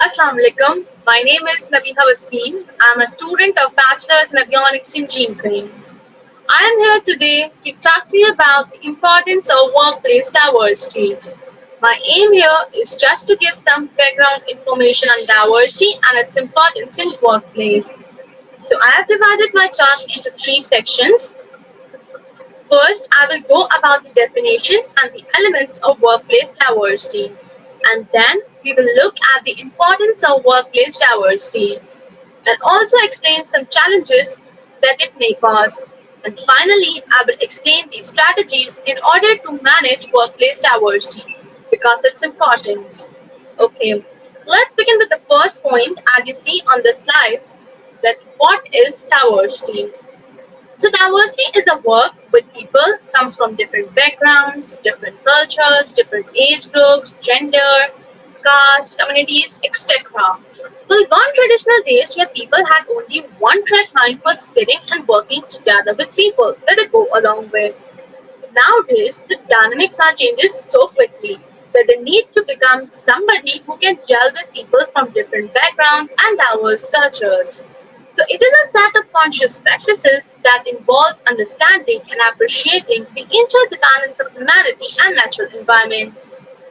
Assalamu alaikum. My name is Nabiha Wasim. I'm a student of Bachelor's in Avionics Engineering. I am here today to talk to you about the importance of workplace diversity. My aim here is just to give some background information on diversity and its importance in workplace. So I have divided my talk into three sections. First, I will go about the definition and the elements of workplace diversity. And then we will look at the importance of workplace diversity and also explain some challenges that it may cause. And finally, I will explain the strategies in order to manage workplace diversity because it's important. Okay, let's begin with the first point as you see on the slides that what is diversity? So diversity is a work with people comes from different backgrounds, different cultures, different age groups, gender, caste, communities, etc. Well, gone traditional days where people had only one track mind for sitting and working together with people that they go along with. Nowadays, the dynamics are changing so quickly that the need to become somebody who can gel with people from different backgrounds and diverse cultures. So it is a set of conscious practices that involves understanding and appreciating the interdependence of humanity and natural environment.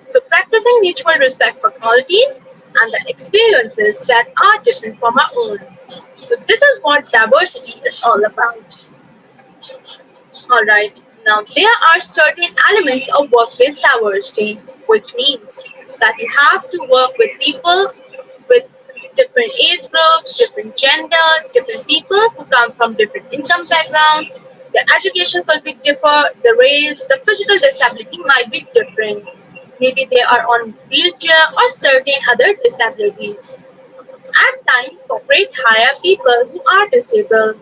So practicing mutual respect for qualities and the experiences that are different from our own. So this is what diversity is all about. Alright, now there are certain elements of workplace diversity, which means that you have to work with people with different age groups, different gender, different people who come from different income background. The education could be different, the race, the physical disability might be different. Maybe they are on wheelchair or certain other disabilities. At times, corporate hire people who are disabled.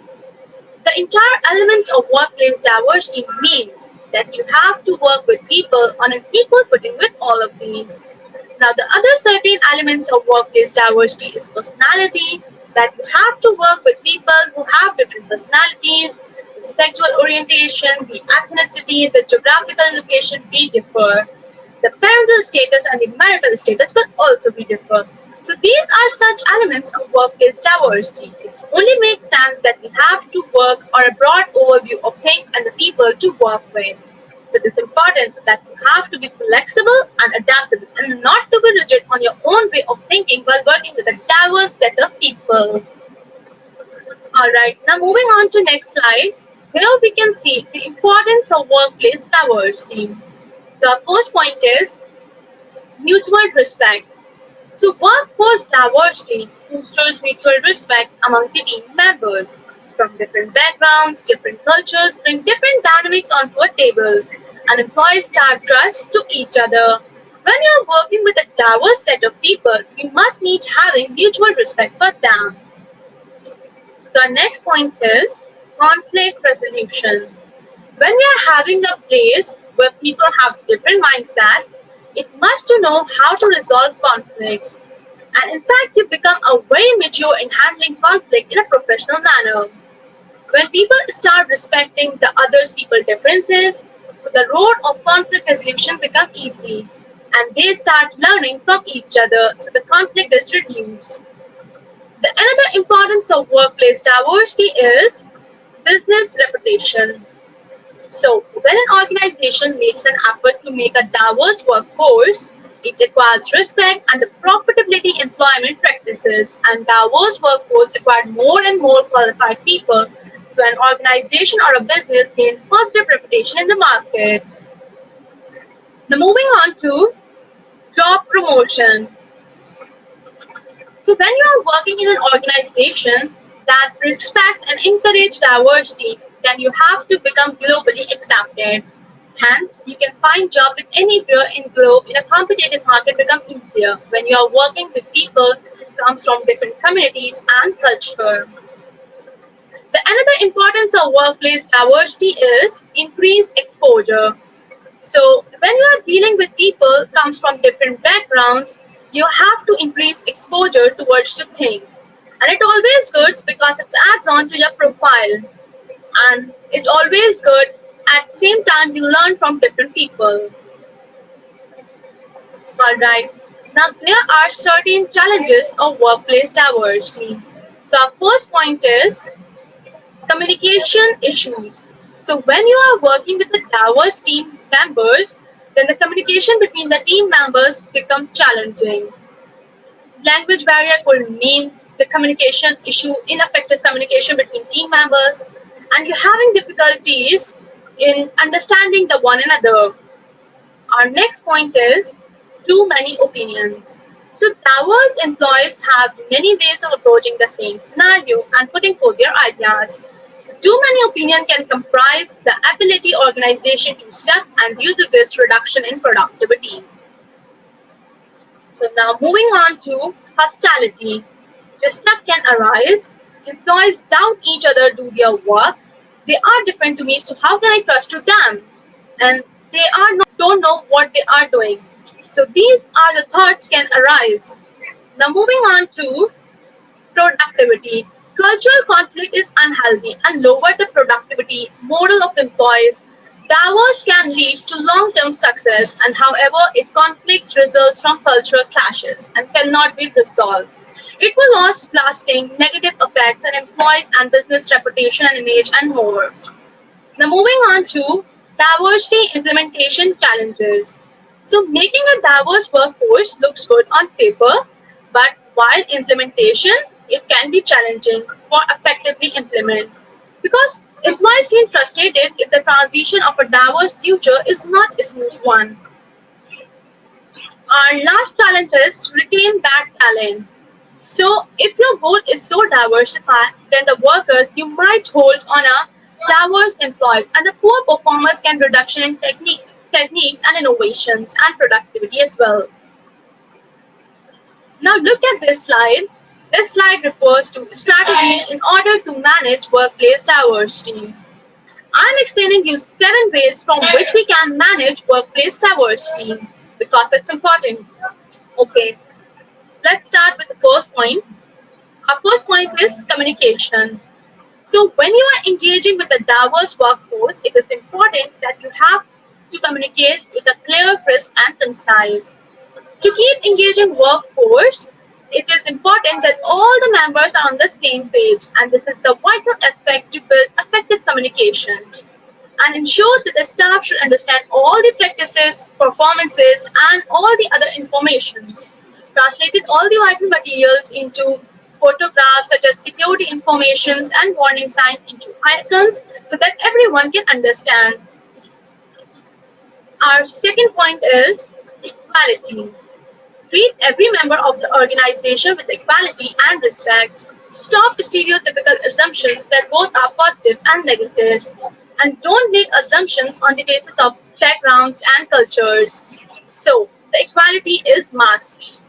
The entire element of workplace diversity means that you have to work with people on an equal footing with all of these. Now, the other certain elements of workplace diversity is personality, that you have to work with people who have different personalities, the sexual orientation, the ethnicity, the geographical location be differ. The parental status and the marital status will also be different. So these are such elements of workplace diversity. It only makes sense that we have to work or a broad overview of things and the people to work with. So it is important that you have to be flexible and adaptable and not to be rigid on your own way of thinking while working with a diverse set of people. Alright, now moving on to next slide. Here we can see the importance of workplace diversity. The first point is mutual respect. So workforce diversity fosters mutual respect among the team members from different backgrounds, different cultures, bring different dynamics onto a table, and employees start trust to each other. When you are working with a diverse set of people, you must need having mutual respect for them. The next point is conflict resolution. When we are having a place where people have different mindset, it must to know how to resolve conflicts. And in fact, you become a very mature in handling conflict in a professional manner. When people start respecting the others' people differences, the road of conflict resolution becomes easy, and they start learning from each other, so the conflict is reduced. The another importance of workplace diversity is business reputation. So, when an organization makes an effort to make a diverse workforce, it requires respect and the profitability employment practices, and diverse workforce require more and more qualified people. So, an organization or a business gains positive reputation in the market. Now, moving on to job promotion. So, when you are working in an organization that respect and encourage diversity, then you have to become globally accepted. Hence, you can find job in anywhere in globe in a competitive market become easier when you are working with people comes from different communities and culture. The another importance of workplace diversity is increased exposure. So when you are dealing with people comes from different backgrounds, you have to increase exposure towards the thing. And it always good because it adds on to your profile. And it always good at the same time you learn from different people. Alright. Now, there are certain challenges of workplace diversity. So, our first point is communication issues. So, when you are working with the diverse team members, then the communication between the team members become challenging. Language barrier could mean the communication issue, ineffective communication between team members, and you're having difficulties in understanding the one another. Our next point is too many opinions. So diverse employees have many ways of approaching the same scenario and putting forth their ideas. So too many opinions can comprise the ability organization to step and due to this reduction in productivity. So now moving on to hostility. The step can arise. Employees doubt each other do their work. They are different to me, so how can I trust to them? And they are not don't know what they are doing. So these are the thoughts can arise. Now moving on to productivity. Cultural conflict is unhealthy and lower the productivity model of employees. Divorce can lead to long-term success, and however, if conflicts results from cultural clashes and cannot be resolved, it will cause lasting negative effects on employees and business reputation and image and more. Now moving on to diversity implementation challenges. So making a diverse workforce looks good on paper, but while implementation, it can be challenging for effectively implement because employees feel frustrated if the transition of a diverse future is not a smooth one. Our last challenge is retain back talent. So, if your goal is so diversified, then the workers you might hold on a diverse employees and the poor performers can reduction in techniques and innovations and productivity as well. Now, look at this slide. This slide refers to strategies in order to manage workplace diversity. I'm explaining you 7 ways from which we can manage workplace diversity because it's important. Okay, let's start with the first point. Our first point is communication. So, when you are engaging with a diverse workforce, it is important that you have to communicate with a clear, crisp, and concise. To keep engaging workforce, it is important that all the members are on the same page, and this is the vital aspect to build effective communication and ensure that the staff should understand all the practices, performances, and all the other informations. Translated all the vital materials into photographs such as security informations and warning signs into icons so that everyone can understand. Our second point is equality. Treat every member of the organization with equality and respect. Stop stereotypical assumptions that both are positive and negative. And don't make assumptions on the basis of backgrounds and cultures. So, the equality is must.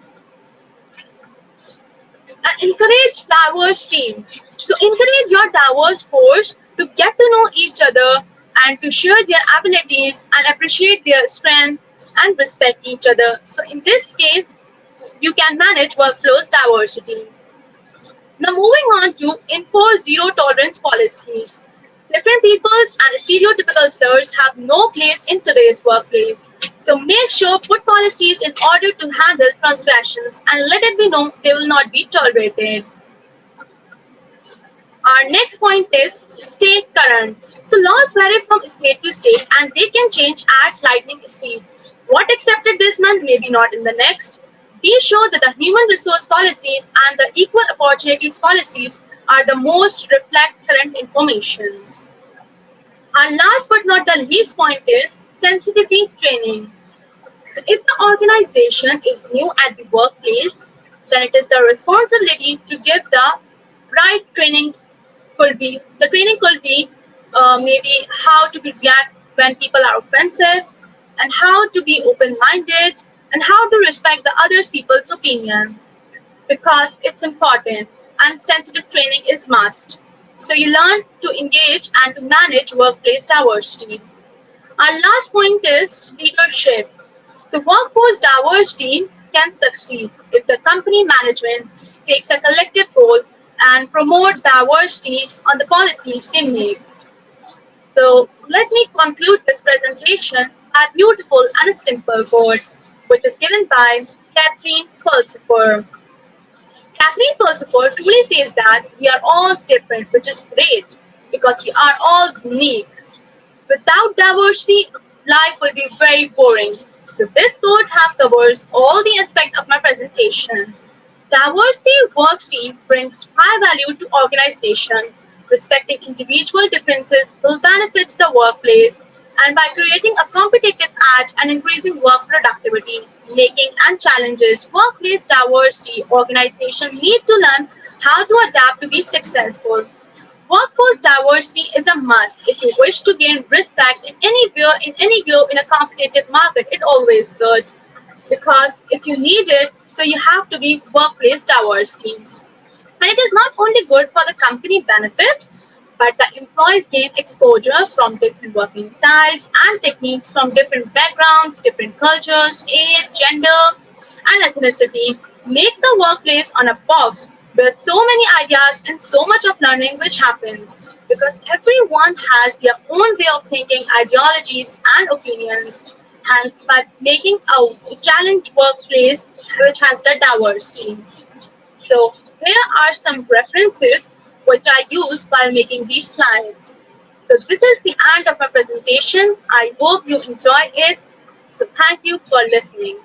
And encourage diverse team. So, encourage your diverse force to get to know each other and to share their abilities and appreciate their strength and respect each other. So, in this case, you can manage workflows diversity. Now moving on to enforce zero tolerance policies. Different peoples and stereotypical slurs have no place in today's workplace. So make sure put policies in order to handle transgressions and let it be known they will not be tolerated. Our next point is stay current. So laws vary from state to state and they can change at lightning speed. What accepted this month may be not in the next. Be sure that the human resource policies and the equal opportunities policies are the most reflect current information. And last but not the least point is sensitivity training. So if the organization is new at the workplace, then it is the responsibility to give the right training could be maybe how to react when people are offensive and how to be open-minded and how to respect the other people's opinion because it's important and sensitive training is must. So you learn to engage and to manage workplace diversity. Our last point is leadership. So workforce diversity can succeed if the company management takes a collective role and promote diversity on the policies they make. So let me conclude this presentation a beautiful and a simple quote, which is given by Catherine Pulsifer. Catherine Pulsifer truly says that we are all different, which is great because we are all unique. Without diversity, life will be very boring. So this quote have covers all the aspects of my presentation. Diversity works team brings high value to organization. Respecting individual differences will benefit the workplace and by creating a competitive edge and increasing work productivity, making and challenges workplace diversity, organization need to learn how to adapt to be successful. Workforce diversity is a must if you wish to gain respect in anywhere, in any globe, in a competitive market. It always good because if you need it, so you have to be workplace diversity. And it is not only good for the company benefit, but the employees gain exposure from different working styles and techniques from different backgrounds, different cultures, age, gender, and ethnicity. Makes the workplace on a box where so many ideas and so much of learning which happens because everyone has their own way of thinking, ideologies, and opinions. Hence, by making a challenge workplace which has the diversity. So here are some references which I use while making these slides. So this is the end of my presentation. I hope you enjoy it. So thank you for listening.